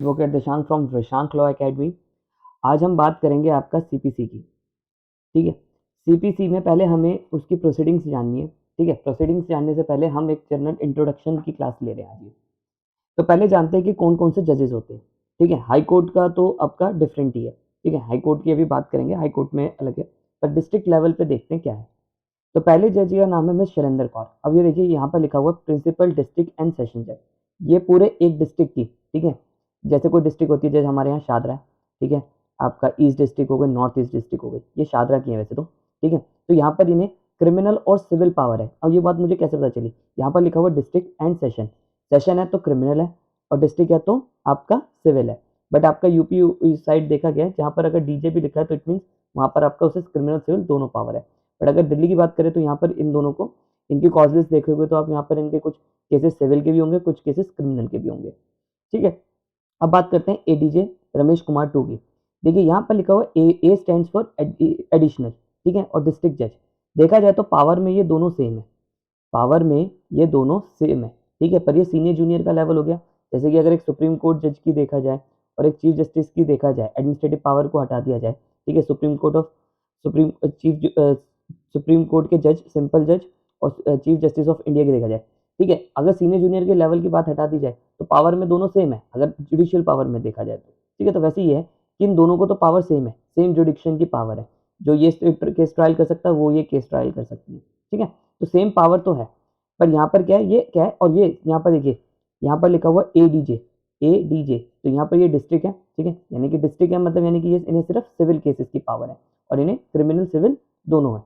Advocate Dishank from Vrishank law academy. आज हम बात करेंगे आपका सीपीसी की। ठीक है, सीपीसी में पहले हमें उसकी प्रोसीडिंग्स जाननी है। ठीक है, प्रोसीडिंग्स जानने से पहले हम एक जनरल इंट्रोडक्शन की क्लास ले रहे हैं आज। तो पहले जानते हैं कि कौन कौन से जजेस होते हैं। ठीक है, हाई कोर्ट का तो आपका डिफरेंट ही है। ठीक है, हाई कोर्ट की अभी बात करेंगे, हाई कोर्ट में अलग है, पर डिस्ट्रिक्ट लेवल पे देखते हैं क्या है। तो पहले जज का नाम है मिस शैलेंद्र कौर। अब ये देखिए यहाँ पर लिखा हुआ है प्रिंसिपल डिस्ट्रिक्ट एंड सेशन जज। ये पूरे एक डिस्ट्रिक्ट की, ठीक है, जैसे कोई डिस्ट्रिक्ट होती है, जैसे हमारे यहाँ शादरा है, ठीक है, आपका ईस्ट डिस्ट्रिक्ट हो गई, नॉर्थ ईस्ट डिस्ट्रिक्ट हो गई, ये शादरा की है वैसे तो। ठीक है, तो यहाँ पर इन्हें क्रिमिनल और सिविल पावर है। अब ये बात मुझे कैसे पता चली, यहाँ पर लिखा हुआ डिस्ट्रिक्ट एंड सेशन। सेशन है तो क्रिमिनल है, और डिस्ट्रिक्ट है तो आपका सिविल है। बट आपका यूपी साइड देखा गया है, जहाँ पर अगर डीजे भी लिखा है तो इट मीन्स वहाँ पर आपका उसे क्रिमिनल सिविल दोनों पावर है। बट अगर दिल्ली की बात करें तो यहाँ पर इन दोनों को, इनकी कॉज लिस्ट देखोगे तो आप यहाँ पर इनके कुछ केसेस सिविल के भी होंगे, कुछ केसेस क्रिमिनल के भी होंगे। ठीक है, अब बात करते हैं एडीजे रमेश कुमार टू की। देखिए यहाँ पर लिखा हुआ ए स्टैंड्स फॉर एडिशनल, ठीक है, और डिस्ट्रिक्ट जज। देखा जाए तो पावर में ये दोनों सेम है, पावर में ये दोनों सेम है। ठीक है, पर ये सीनियर जूनियर का लेवल हो गया। जैसे कि अगर एक सुप्रीम कोर्ट जज की देखा जाए और एक चीफ जस्टिस की देखा जाए, एडमिनिस्ट्रेटिव पावर को हटा दिया जाए। ठीक है, सुप्रीम कोर्ट के जज सिंपल जज और चीफ जस्टिस ऑफ इंडिया की देखा जाए। ठीक है, अगर सीनियर जूनियर के लेवल की बात हटा दी जाए तो पावर में दोनों सेम है, अगर जुडिशियल पावर में देखा जाए तो। ठीक है, तो वैसे ही है कि इन दोनों को तो पावर सेम है, सेम जुडिक्शन की पावर है। जो ये केस ट्रायल कर सकता है वो ये केस ट्रायल कर सकती है। ठीक है, तो सेम पावर तो है, पर यहाँ पर क्या है, ये क्या है, और ये यहाँ पर देखिए, यहाँ पर लिखा हुआ एडीजे, एडीजे, तो यहाँ पर ये डिस्ट्रिक्ट है। ठीक है, यानी कि डिस्ट्रिक्ट है मतलब यानी कि ये इन्हें सिर्फ सिविल केसेस की पावर है, और इन्हें क्रिमिनल सिविल दोनों है।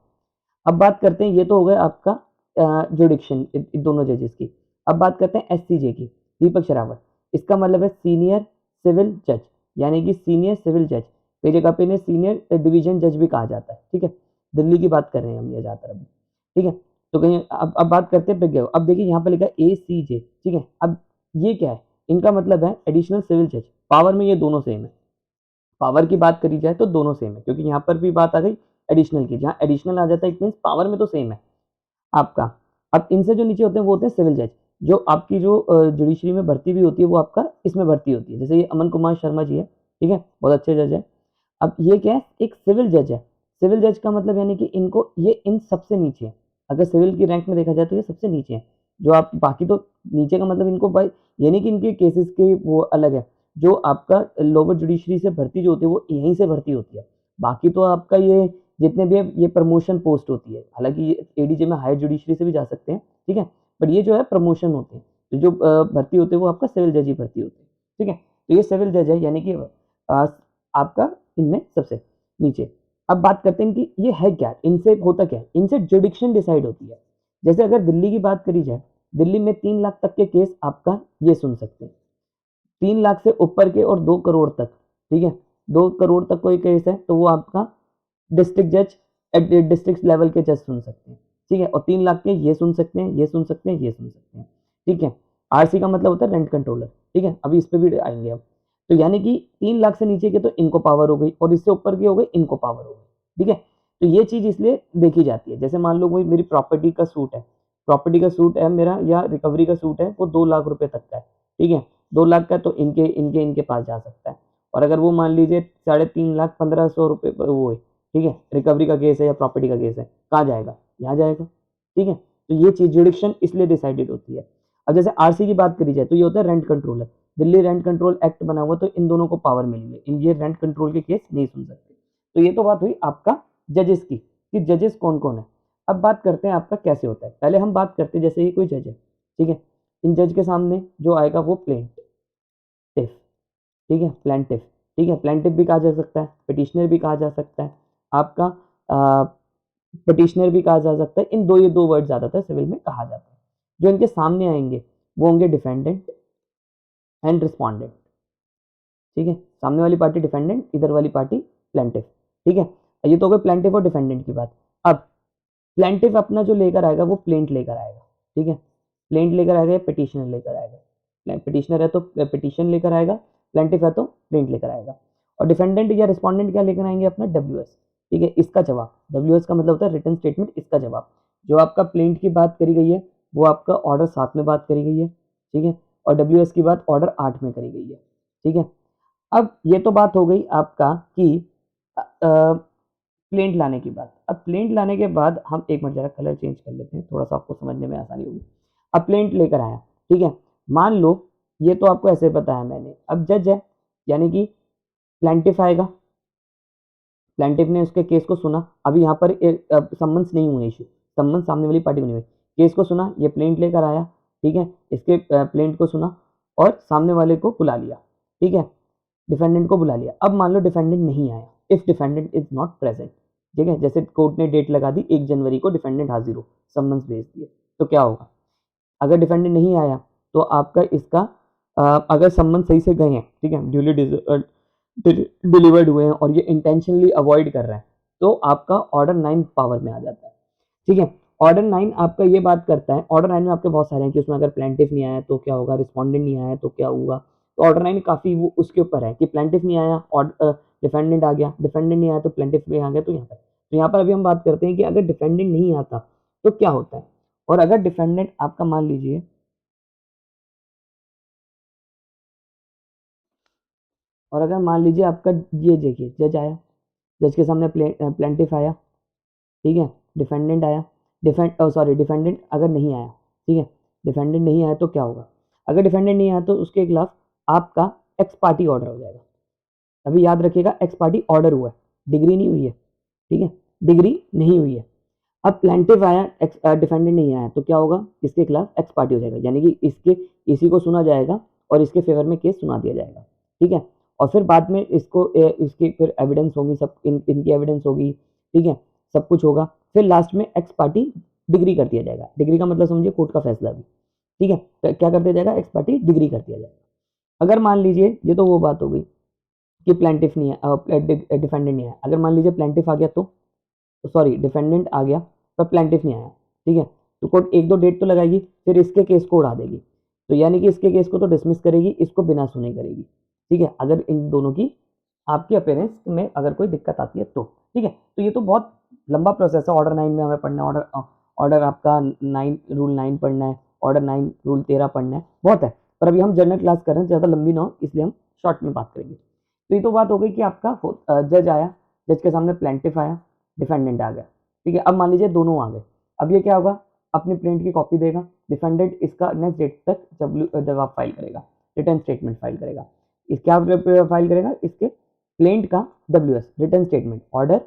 अब बात करते हैं, ये तो हो गया आपका जुडिक्शन दोनों जजेस की। अब बात करते हैं एससीजे की, दीपक शरावत। इसका मतलब है सीनियर सिविल जज, यानी कि सीनियर सिविल जज। कई जगह पे इन्हें सीनियर डिवीजन जज भी कहा जाता है। ठीक है, दिल्ली की बात कर रहे हैं हम ये ज़्यादातर अभी। ठीक है, तो कहीं अब बात करते हैं प्रज्ञा। अब देखिए यहाँ पर लिखा है एसीजे। ठीक है, अब ये क्या है, इनका मतलब है एडिशनल सिविल जज। पावर में ये दोनों सेम है, पावर की बात करी जाए तो दोनों सेम है, क्योंकि यहाँ पर भी बात आ गई एडिशनल की, जहाँ एडिशनल आ जाता है इट मीन्स पावर में तो सेम है आपका। अब इनसे जो नीचे होते हैं वो होते हैं सिविल जज। जो आपकी जो जुडिशरी में भर्ती भी होती है वो आपका इसमें भर्ती होती है। जैसे ये अमन कुमार शर्मा जी है, ठीक है, बहुत अच्छे जज है। अब ये क्या है, एक सिविल जज है। सिविल जज का मतलब यानी कि इनको, ये इन सबसे नीचे है। अगर सिविल की रैंक में देखा जाए तो ये सबसे नीचे है। जो आप बाकी तो नीचे का मतलब इनको भाई, यानी कि इनके केसेस के वो अलग है। जो आपका लोअर जुडिशरी से भर्ती जो होती है वो यहीं से भर्ती होती है। बाकी तो आपका ये जितने भी है ये प्रमोशन पोस्ट होती है। हालांकि ये एडीजे में हायर जुडिशरी से भी जा सकते हैं, ठीक है, बट ये जो है प्रमोशन होते हैं। तो जो भर्ती होते हैं वो आपका सिविल जज ही भर्ती होते हैं। ठीक है, तो ये सिविल जज है, यानी कि आपका इनमें सबसे नीचे। अब बात करते हैं कि ये है क्या, इनसे होता क्या है, इनसे जुडिक्शन डिसाइड होती है। जैसे अगर दिल्ली की बात करी जाए, दिल्ली में 3 लाख तक के केस आपका ये सुन सकते हैं, 3 लाख से ऊपर के और 2 करोड़ तक। ठीक है, 2 करोड़ तक कोई केस है तो वो आपका डिस्ट्रिक्ट जज, डिस्ट्रिक्ट लेवल के जज सुन सकते हैं। ठीक है, और 3 लाख के ये सुन सकते हैं, ये सुन सकते हैं, ये सुन सकते हैं। ठीक है, आरसी का मतलब होता है रेंट कंट्रोलर। ठीक है, अभी इस पे भी आएंगे अब। तो यानी कि 3 लाख से नीचे के तो इनको पावर हो गई, और इससे ऊपर की हो गई इनको पावर हो गई। ठीक है, तो ये चीज इसलिए देखी जाती है। जैसे मान लो कोई मेरी प्रॉपर्टी का सूट है, प्रॉपर्टी का सूट है मेरा, या रिकवरी का सूट है, वो 2 लाख रुपए तक का है। ठीक है, 2 लाख का तो इनके इनके इनके पास जा सकता है। और अगर वो मान लीजिए 3,50,1500 रुपये वो है, ठीक है, रिकवरी का केस है या प्रॉपर्टी का केस है, कहाँ जाएगा, यहाँ जाएगा। ठीक है, तो ये चीज जुडिक्शन इसलिए डिसाइडेड होती है। अब जैसे आरसी की बात करी जाए तो ये होता है rent controller. Delhi rent control act बना हुआ, तो इन दोनों को पावर मिली है, इन ये रेंट कंट्रोल के केस नहीं सुन सकते। तो ये तो बात हुई आपका जजेस की, कि जजेस कौन कौन है। अब बात करते हैं आपका कैसे होता है। पहले हम बात करते हैं, जैसे ही कोई जज है, ठीक है, इन जज के सामने जो आएगा वो प्लेंटिफ। ठीक है, प्लेंटिफ। ठीक है, प्लेंटिफ भी कहा जा सकता है, पिटिशनर भी कहा जा सकता है, आपका पिटिशनर भी कहा जा सकता है। इन दो, ये दो वर्ड ज्यादातर सिविल में कहा जाता है। जो इनके सामने आएंगे वो होंगे डिफेंडेंट एंड रिस्पॉन्डेंट। ठीक है, सामने वाली पार्टी डिफेंडेंट, इधर वाली पार्टी प्लेंटिफ। ठीक है, ये तो हो गए प्लेंटिफ और डिफेंडेंट की बात। अब प्लेंटिफ अपना जो लेकर आएगा वो प्लेंट लेकर आएगा। ठीक है, प्लेंट लेकर आएगा या पिटिशनर लेकर आएगा। पिटिशनर है तो पिटिशन लेकर आएगा, प्लेंटिफ है तो प्लेंट लेकर आएगा। और डिफेंडेंट या रिस्पॉन्डेंट क्या लेकर आएंगे, अपना डब्ल्यूएस। ठीक है, इसका जवाब, डब्ल्यूएस का मतलब होता है रिटन स्टेटमेंट, इसका जवाब। जो आपका प्लेंट की बात करी गई है वो आपका ऑर्डर 7 में बात करी गई है। ठीक है, और डब्ल्यूएस की बात ऑर्डर 8 में करी गई है। ठीक है। अब ये तो बात हो गई आपका कि प्लेंट लाने की बात। अब प्लेंट लाने के बाद हम एक मिनट जरा कलर चेंज कर लेते हैं, थोड़ा सा आपको समझने में आसानी होगी। अब प्लेंट लेकर आया, ठीक है। मान लो ये तो आपको ऐसे बताया मैंने। अब जज है, यानी कि प्लेंटिफ आएगा, प्लेंटिफ ने उसके केस को सुना। अभी यहाँ पर सम्मन्स नहीं हुए, इशू सम्मन्स सामने वाली पार्टी को नहीं हुई, केस को सुना, ये प्लेंट लेकर आया, ठीक है। इसके प्लेंट को सुना और सामने वाले को बुला लिया, ठीक है, डिफेंडेंट को बुला लिया। अब मान लो डिफेंडेंट नहीं आया, if defendant is not present, ठीक है। जैसे कोर्ट ने डेट लगा दी 1 जनवरी को, डिफेंडेंट हाजिर हो, सम्मन्स भेज दिए, तो क्या होगा? अगर डिफेंडेंट नहीं आया तो आपका इसका अगर सम्मन्स सही से गए हैं, ठीक है, ड्यूली डिलीवर्ड हुए हैं और ये इंटेंशनली अवॉइड कर रहे हैं, तो आपका ऑर्डर 9 पावर में आ जाता है, ठीक है। ऑर्डर 9 आपका ये बात करता है, ऑर्डर 9 में आपके बहुत सारे हैं कि उसमें अगर प्लेंटिफ नहीं आया तो क्या होगा, रिस्पोंडेंट नहीं आया तो क्या होगा। तो ऑर्डर 9 काफ़ी वो उसके ऊपर है कि प्लेंटिफ नहीं आया और डिफेंडेंट आ गया, डिफेंडेंट नहीं आया तो प्लेंटिफ भी आ गया। तो यहाँ पर अभी हम बात करते हैं कि अगर डिफेंडेंट नहीं आता तो क्या होता है। और अगर डिफेंडेंट आपका मान लीजिए, और अगर मान लीजिए आपका ये देखिए जज आया, जज के सामने प्लेंटिफ आया, ठीक है, डिफेंडेंट आया, डिफेंडेंट अगर नहीं आया, ठीक है, डिफेंडेंट नहीं आया तो क्या होगा? अगर डिफेंडेंट नहीं आया तो उसके खिलाफ आपका एक्स पार्टी ऑर्डर हो जाएगा। अभी याद रखिएगा, एक्स पार्टी ऑर्डर हुआ है, डिग्री नहीं हुई है, ठीक है, डिग्री नहीं हुई है। अब प्लेंटिफ आया, डिफेंडेंट नहीं आया तो क्या होगा? इसके खिलाफ एक्स पार्टी हो जाएगा, यानी कि इसी को सुना जाएगा और इसके फेवर में केस सुना दिया जाएगा, ठीक है। और फिर बाद में इसकी फिर एविडेंस होगी, सब इनकी एविडेंस होगी, ठीक है, सब कुछ होगा। फिर लास्ट में एक्स पार्टी डिग्री कर दिया जाएगा। डिग्री का मतलब समझिए कोर्ट का फैसला भी, ठीक है। तो क्या कर दिया जाएगा? एक्स पार्टी डिग्री कर दिया जाएगा। अगर मान लीजिए, ये तो वो बात हो गई कि प्लेंटिफ नहीं है, डिफेंडेंट नहीं है। अगर मान लीजिए प्लेंटिफ आ गया तो सॉरी डिफेंडेंट आ गया पर प्लेंटिफ नहीं आया, ठीक है, तो कोर्ट 1-2 डेट तो लगाएगी, फिर इसके केस को उड़ा देगी। तो यानी कि इसके केस को तो डिसमिस करेगी, इसको बिना सुने करेगी, ठीक है, अगर इन दोनों की आपकी अपीयरेंस में अगर कोई दिक्कत आती है तो, ठीक है। तो ये तो बहुत लंबा प्रोसेस है। ऑर्डर 9 में हमें पढ़ना है, ऑर्डर आपका 9 रूल 9 पढ़ना है, ऑर्डर 9 रूल 13 पढ़ना है, बहुत है। पर अभी हम जनरल क्लास कर रहे हैं, ज़्यादा लंबी ना हो इसलिए हम शॉर्ट में बात करेंगे। तो ये तो बात हो गई कि आपका जज आया, जज के सामने प्लेंटिफ आया, डिफेंडेंट आ गया, ठीक है। अब मान लीजिए दोनों आ गए, अब ये क्या होगा? अपनी प्लेंट की कॉपी देगा, डिफेंडेंट इसका नेक्स्ट डेट तक जवाब फाइल करेगा, रिटर्न स्टेटमेंट फाइल करेगा। इस क्या फाइल करेगा? इसके प्लेंट का WS रिटर्न स्टेटमेंट ऑर्डर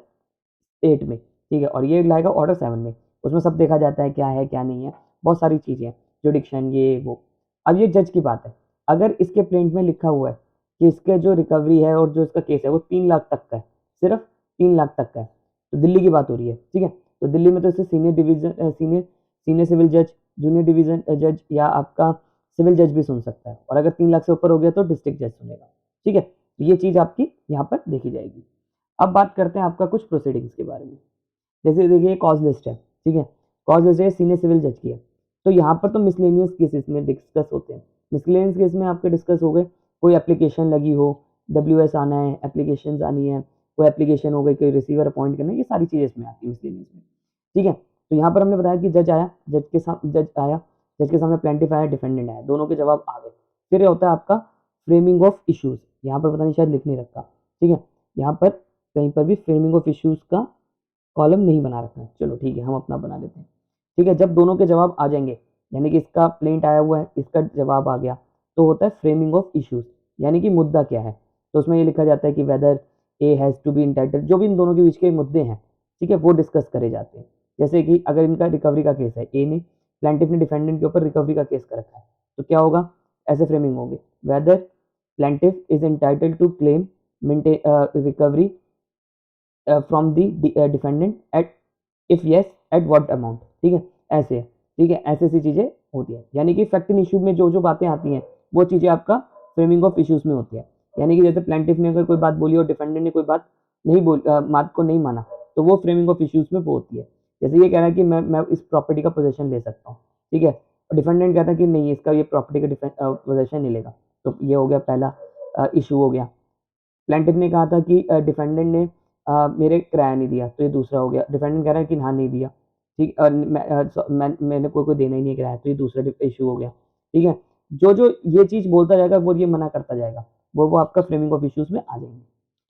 8 में, ठीक है, और ये लाएगा ऑर्डर 7 में। उसमें सब देखा जाता है क्या है क्या नहीं है, बहुत सारी चीज़ें, जुडिक्शन ये वो। अब ये जज की बात है, अगर इसके प्लेंट में लिखा हुआ है कि इसके जो रिकवरी है और जो इसका केस है वो 3 लाख तक का है, सिर्फ 3 लाख तक का है, तो दिल्ली की बात हो रही है, ठीक है। तो दिल्ली में तो इसे सीनियर सिविल जज, जूनियर डिवीजन जज या आपका सिविल जज भी सुन सकता है। और अगर 3 लाख से ऊपर हो गया तो डिस्ट्रिक्ट जज सुनेगा, ठीक है। तो ये चीज़ आपकी यहाँ पर देखी जाएगी। अब बात करते हैं आपका कुछ प्रोसीडिंग्स के बारे में। जैसे देखिए कॉज लिस्ट है, ठीक है, कॉज लिस्ट है सीनियर सिविल जज की है। तो यहाँ पर तो मिसलेनियस केसेस में डिस्कस होते हैं। मिसलेनियस केस में आपके डिस्कस हो गए, कोई एप्लीकेशन लगी हो, WS आना है, एप्लीकेशन आनी है, कोई एप्लीकेशन हो गई, कोई रिसीवर अपॉइंट करना है, ये सारी चीज़ें इसमें आती है मिसलेनियस में, ठीक है। तो यहाँ पर हमने बताया कि जज आया, जज के सामने प्लेंटिफ आया, डिफेंडेंट आया, दोनों के जवाब आ गए। फिर ये होता है आपका फ्रेमिंग ऑफ इश्यूज। यहाँ पर पता नहीं शायद लिख नहीं रखा, ठीक है, यहाँ पर कहीं पर भी फ्रेमिंग ऑफ इश्यूज का कॉलम नहीं बना रखा है। चलो ठीक है, हम अपना बना लेते हैं, ठीक है। जब दोनों के जवाब आ जाएंगे, यानी कि इसका प्लेंट आया हुआ है, इसका जवाब आ गया, तो होता है फ्रेमिंग ऑफ इश्यूज, यानी कि मुद्दा क्या है। तो उसमें ये लिखा जाता है कि whether A has to be entitled, जो भी इन दोनों के बीच के मुद्दे हैं, ठीक है, वो डिस्कस करे जाते हैं। जैसे कि अगर इनका रिकवरी का केस है, ए ने प्लेंटिफ ने डिफेंडेंट के ऊपर रिकवरी का केस कर रखा है, तो क्या होगा? ऐसे फ्रेमिंग होगी, whether plaintiff is entitled to claim recovery from the defendant at if yes at what amount, ठीक है, ऐसे, ठीक है, ऐसी ऐसी चीज़ें होती है। यानी कि फैक्ट इन इशू में जो जो बातें आती हैं वो चीज़ें आपका फ्रेमिंग ऑफ इश्यूज में होती है। यानी कि जैसे प्लेंटिफ ने अगर कोई बात बोली और डिफेंडेंट ने कोई बात नहीं बात को नहीं माना, तो वो फ्रेमिंग ऑफ इश्यूज में वो होती है। जैसे ये कह रहा है कि मैं इस प्रॉपर्टी का पोजेशन ले सकता हूँ, ठीक है, और डिफेंडेंट कहता है कि नहीं, इसका ये प्रॉपर्टी का पोजेशन नहीं लेगा, तो ये हो गया पहला इशू हो गया। प्लेंटिफ ने कहा था कि डिफेंडेंट ने मेरे किराया नहीं दिया, तो ये दूसरा हो गया। डिफेंडेंट कह रहा है कि हाँ नहीं दिया, ठीक, मैंने कोई देना ही नहीं किराया, तो ये दूसरा इशू हो गया, ठीक है। जो जो ये चीज़ बोलता जाएगा वो ये मना करता जाएगा, वो आपका फ्रेमिंग ऑफ इश्यूज में आ जाएंगे।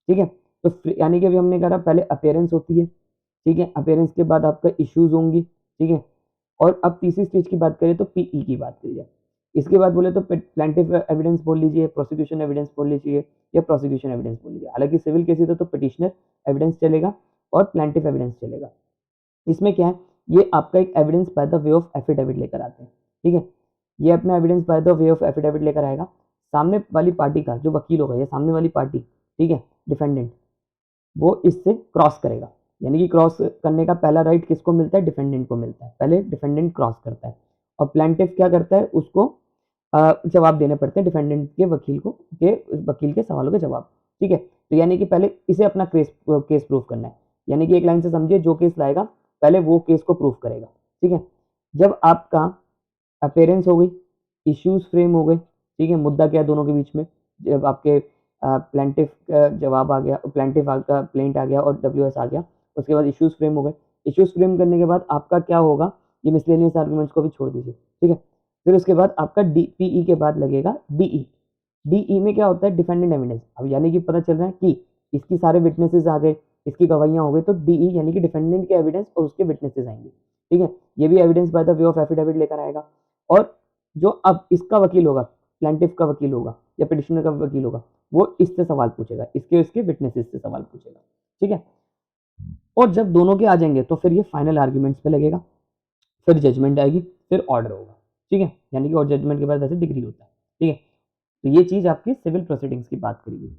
ठीक है, तो यानी कि अभी हमने कहा पहले अपीयरेंस होती है, ठीक है, अपीयरेंस के बाद आपका इश्यूज होंगी, ठीक है, और अब तीसरी स्टेज की बात करें तो पीई की बात करी जाए। इसके बाद बोले तो प्लांटिव एविडेंस बोल लीजिए, प्रोसिक्यूशन एविडेंस बोल लीजिए या प्रोसिक्यूशन एविडेंस बोल लीजिए। हालांकि सिविल केसेस है तो पिटिशनर एविडेंस चलेगा और प्लांटिव एविडेंस चलेगा। इसमें क्या है, ये आपका एक evidence by the way of affidavit लेकर आते हैं। ठीक है, ये अपना evidence by the way of affidavit लेकर आएगा। सामने वाली पार्टी का जो वकील होगा या सामने वाली पार्टी, ठीक है, डिफेंडेंट, वो इससे क्रॉस करेगा। यानी कि क्रॉस करने का पहला राइट किसको मिलता है, डिफेंडेंट को मिलता है। पहले डिफेंडेंट क्रॉस करता है और प्लांटिफ क्या करता है, उसको जवाब देने पड़ते हैं डिफेंडेंट के वकील के सवालों के जवाब। ठीक है, तो यानी कि पहले इसे अपना केस प्रूफ करना है। यानी कि एक लाइन से समझिए, जो केस लाएगा पहले वो केस को प्रूफ करेगा। ठीक है, जब आपका अपीयरेंस हो गई, इश्यूज फ्रेम हो गए, ठीक है, मुद्दा क्या है दोनों के बीच में, जब आपके प्लेंटिफ का जवाब आ गया, प्लेंटिफ का प्लेंट आ गया और डब्ल्यूएस आ गया, उसके बाद इश्यूज फ्रेम हो गए। इश्यूज फ्रेम करने के बाद आपका क्या होगा, ये मिसलेनियस आर्गुमेंट्स को भी छोड़ दीजिए। ठीक है, फिर उसके बाद आपका डीपीई के बाद लगेगा डीई। डीई में क्या होता है, डिफेंडेंट एविडेंस। अब यानी कि पता चल रहा है कि इसकी सारे विटनेसेस आ गए, इसकी गवाहियां हो गई, तो डीई यानी कि डिफेंडेंट के एविडेंस और उसके विटनेसेस आएंगे। ठीक है, ये भी evidence by the way of affidavit लेकर आएगा। और जो अब इसका वकील होगा, प्लेंटिफ का वकील होगा या पिटिशनर का वकील होगा, वो इससे सवाल पूछेगा, इसके विटनेसेस से सवाल पूछेगा। ठीक है, और जब दोनों के आ जाएंगे तो फिर ये फाइनल आर्ग्यूमेंट्स पे लगेगा, फिर जजमेंट आएगी, फिर ऑर्डर होगा। ठीक है, यानी कि और जजमेंट के बाद वैसे डिग्री होता है। ठीक है, तो ये चीज आपकी सिविल प्रोसीडिंग्स की बात करी गई।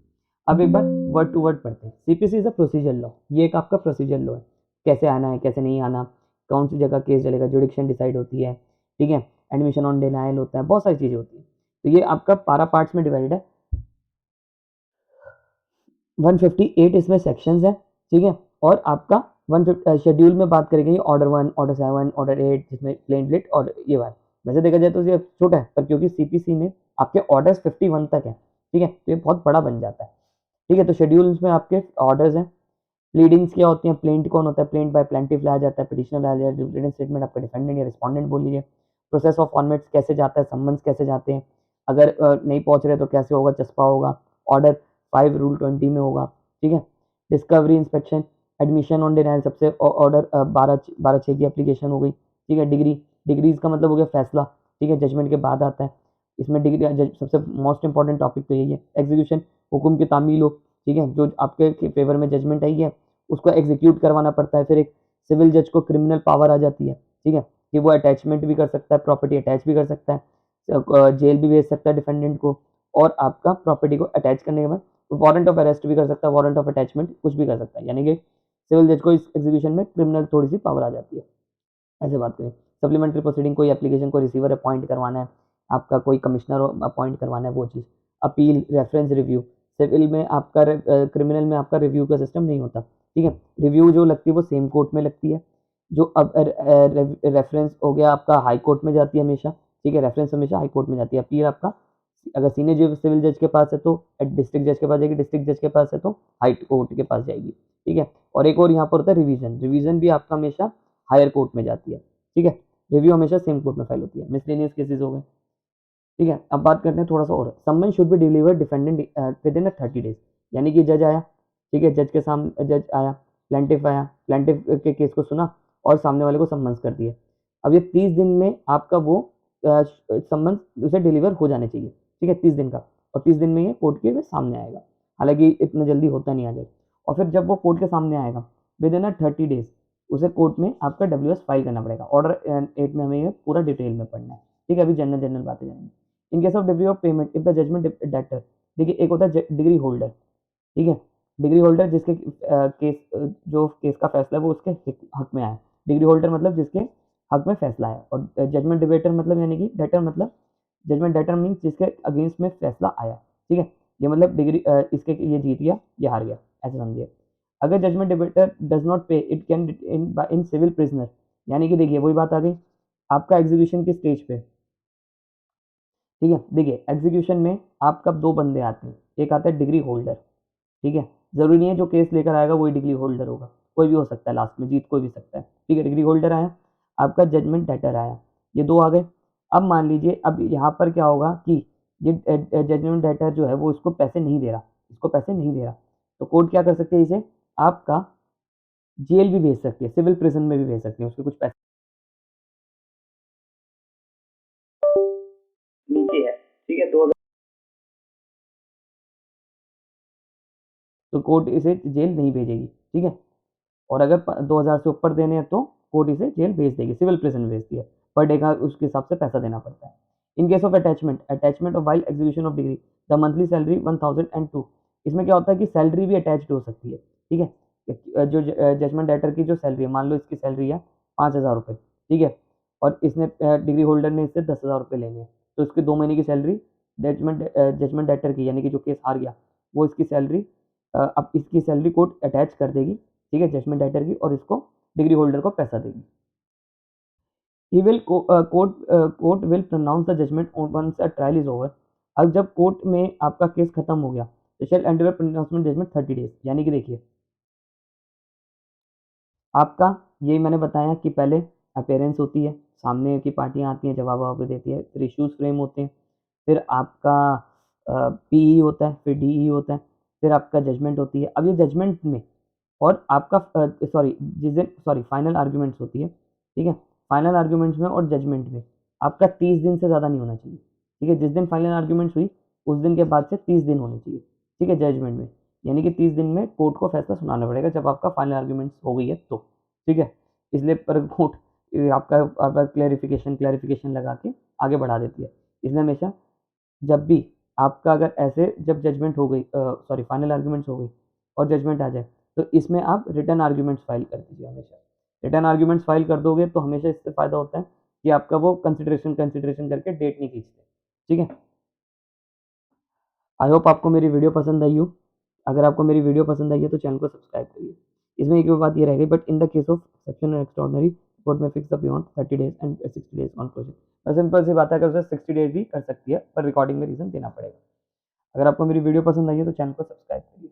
अब एक बार वर्ड टू वर्ड पढ़ते हैं। CPC is a procedure law, ये एक आपका प्रोसीजर लॉ है, कैसे आना है कैसे नहीं आना, कौन सी जगह केस चलेगा, जुडिक्शन डिसाइड होती है। ठीक है, एडमिशन ऑन डिनायल होता है, बहुत सारी चीजें होती है। तो ये आपका 12 पार्ट्स में डिवाइडेड है, 158 इसमें सेक्शंस है। ठीक है, और आपका 150 शेड्यूल में बात करेंगे ऑर्डर 1, ऑर्डर 7, ऑर्डर 8, जिसमें प्लेन लिट और ये बात। वैसे देखा जाए तो ये छोटा है, पर क्योंकि सीपीसी में आपके ऑर्डर्स 51 तक है, ठीक है, तो ये बहुत बड़ा बन जाता है। ठीक है, तो शेड्यूल्स में आपके ऑर्डर्स हैं। प्लीडिंग्स क्या होती हैं, प्लेंट कौन होता है, प्लेंट बाय प्लेंटिफ लाया जाता है, पिटिशनर लाया जाता है, रिटन स्टेटमेंट आपका डिफेंडेंट या रिस्पोंडेंट बोल लीजिए। प्रोसेस ऑफ फॉर्मेट्स कैसे जाता है, सम्मन्स कैसे जाते हैं, अगर नहीं पहुंच रहे तो कैसे होगा, चस्पा होगा, ऑर्डर 5 रूल 20 में होगा। ठीक है, discovery inspection, admission on denial, सबसे ऑर्डर 12/6 की एप्लीकेशन हो गई। ठीक है, डिग्रीज का मतलब हो गया फैसला। ठीक है, जजमेंट के बाद आता है इसमें डिग्री, सबसे मोस्ट इंपॉर्टेंट टॉपिक तो यही है। एग्जीक्यूशन, हुक्म की तामील हो, ठीक है, जो आपके फेवर में जजमेंट आई है उसको एग्जीक्यूट करवाना पड़ता है। फिर एक सिविल जज को क्रिमिनल पावर आ जाती है, ठीक है, कि वो अटैचमेंट भी कर सकता है, प्रॉपर्टी अटैच भी कर सकता है, जेल भी भेज सकता है डिफेंडेंट को, और आपका प्रॉपर्टी को अटैच करने के बाद वारंट ऑफ अरेस्ट भी कर सकता है, वारंट ऑफ अटैचमेंट कुछ भी कर सकता है। यानी कि सिविल जज को इस एग्जीक्यूशन में क्रिमिनल थोड़ी सी पावर आ जाती है। ऐसे बात करें, सप्लीमेंट्री प्रोसीडिंग, कोई एप्लीकेशन को रिसीवर अपॉइंट करवाना है, आपका कोई कमिश्नर अपॉइंट करवाना है, वो चीज़। अपील, रेफरेंस रिव्यू, सिविल में आपका क्रिमिनल में आपका रिव्यू का सिस्टम नहीं होता। ठीक है, रिव्यू जो लगती है वो सेम कोर्ट में लगती है। जो अब रेफरेंस हो गया आपका हाई कोर्ट में जाती है हमेशा। ठीक है, रेफरेंस हमेशा हाई कोर्ट में जाती है। अपील आपका अगर सीनियर जो सिविल जज के पास है तो डिस्ट्रिक्ट जज के पास जाएगी, डिस्ट्रिक्ट जज के पास है तो हाई कोर्ट के पास जाएगी। ठीक है, और एक और यहाँ पर होता है रिवीजन, रिवीजन भी आपका हमेशा हायर कोर्ट में जाती है। ठीक है, रिव्यू हमेशा सेम कोर्ट में फाइल होती है। मिसलेनियस केसेस हो गए। ठीक है, अब बात करते हैं थोड़ा सा और। Summon should be delivered defendant within 30 days. यानी कि जज आया, ठीक है, जज के सामने जज आया, प्लेंटिफ आया, प्लेंटिफ के केस को सुना और सामने वाले को सम्मन्स कर दिए। अब ये 30 दिन में आपका वो सम्मन्स उसे डिलीवर हो जाने चाहिए। ठीक है, 30 दिन का, और 30 दिन में ये कोर्ट के सामने आएगा। हालांकि इतना जल्दी होता नहीं आ जाए। और फिर जब वो कोर्ट के सामने आएगा विद इन 30 डेज, उसे कोर्ट में आपका WS फाइल करना पड़ेगा। ऑर्डर 8 में हमें ये पूरा डिटेल में पढ़ना है। ठीक है, अभी जनरल बातें जाएंगे। In case of degree of payment, if the judgment debtor, देखिए एक होता है डिग्री होल्डर। ठीक है, डिग्री होल्डर जिसके जो केस का फैसला है वो उसके हक में आया। डिग्री होल्डर मतलब जिसके हक में फैसला है। और जजमेंट डिबेटर मतलब यानी कि डेटर मतलब, जजमेंट डेटर मीन्स जिसके अगेंस्ट में फैसला आया। ठीक है, ये मतलब डिग्री इसके ये जीत गया, ये हार गया, ऐसे समझिए। अगर judgment debtor does not pay, it can in civil prisoner. यानी कि देखिए वही बात आ गई आपका एग्जीक्यूशन की स्टेज पे। ठीक है, देखिए एग्जीक्यूशन में आपका 2 बंदे आते हैं, एक आता है डिग्री होल्डर। ठीक है, जरूरी नहीं है जो केस लेकर आएगा वही डिग्री होल्डर होगा, कोई भी हो सकता है, लास्ट में जीत कोई भी सकता है। ठीक है, डिग्री होल्डर आया, आपका जजमेंट डेटर आया, ये 2 आ गए। अब मान लीजिए अब यहाँ पर क्या होगा कि ये जजमेंट डेटर जो है वो इसको पैसे नहीं दे रहा, तो कोर्ट क्या कर सकती है, इसे आपका जेल भी भेज सकती है, सिविल प्रिजन में भी भेज सकती है, उसके कुछ पैसे नीचे है, ठीक है, 2000, तो कोर्ट इसे जेल नहीं भेजेगी, ठीक है। और अगर 2000 से ऊपर देने हैं तो कोर्ट इसे जेल भेज देगी, सिविल प्रिजन भेजती है, पर डे का उसके हिसाब से पैसा देना पड़ता है। इन case of attachment of while execution of degree, the monthly salary 1002, इसमें क्या होता है कि सैलरी भी अटैच्ड हो सकती है, ठीक है। जो जजमेंट डेटर की जो सैलरी है, मान लो इसकी सैलरी है 5000 रुपये, ठीक है, और इसने डिग्री होल्डर ने इससे 10,000 रुपये लेने हैं, तो इसकी 2 महीने की सैलरी जजमेंट डेटर की, यानी कि जो केस हार गया, वो इसकी सैलरी, अब इसकी सैलरी कोर्ट अटैच कर देगी, ठीक है, जजमेंट राइटर की, और इसको डिग्री होल्डर को पैसा देगी। He will court will pronounce the judgment once a trial is over, अब जब कोर्ट में आपका केस खत्म हो गया, तो shall under pronouncement judgment 30 days, यानी कि देखिए आपका, यही मैंने बताया कि पहले अपेयरेंस होती है, सामने की पार्टियां आती हैं, जवाब ववाब देती है, फिर इश्यूज फ्रेम होते हैं, फिर आपका पीई होता है, फिर डीई होता है, फिर आपका जजमेंट होती है। अब ये जजमेंट में और आपका फाइनल आर्ग्यूमेंट्स होती है, ठीक है, फाइनल आर्ग्यूमेंट्स में और जजमेंट में आपका 30 दिन से ज़्यादा नहीं होना चाहिए, ठीक है, जिस दिन फाइनल आर्ग्यूमेंट्स हुई उस दिन के बाद से 30 दिन होने चाहिए, ठीक है, जजमेंट में, यानी कि 30 दिन में कोर्ट को फैसला सुनाना पड़ेगा जब आपका फाइनल आर्ग्यूमेंट्स हो गई है तो, ठीक है। इसलिए पर कोर्ट आपका क्लैरिफिकेशन लगा के आगे बढ़ा देती है, इसलिए हमेशा जब भी आपका अगर ऐसे जब जजमेंट हो गई, फाइनल आर्ग्यूमेंट्स हो गई और जजमेंट आ जाए, तो इसमें आप रिटर्न आर्ग्यूमेंट्स फाइल कर दीजिए हमेशा। रिटर्न आर्ग्यूमेंट्स फाइल कर दोगे तो हमेशा इससे फ़ायदा होता है कि आपका वो कंसिडरेशन करके डेट नहीं खींचते, ठीक है। आई होप आपको मेरी वीडियो पसंद आई हो। अगर आपको मेरी वीडियो पसंद आई है तो चैनल को सब्सक्राइब करिए। इसमें एक बात ये रह गई, but in the case of exceptional and extraordinary court में फिक्स द बियॉन्ड 30 डेज एंड 60 डेज कंक्लूजन। बस सिंपल सी बात है, अगर उसे 60 डेज भी कर सकती है, पर रिकॉर्डिंग में रीज़न देना पड़ेगा। अगर आपको मेरी वीडियो पसंद आई है तो चैनल को सब्सक्राइब करिए।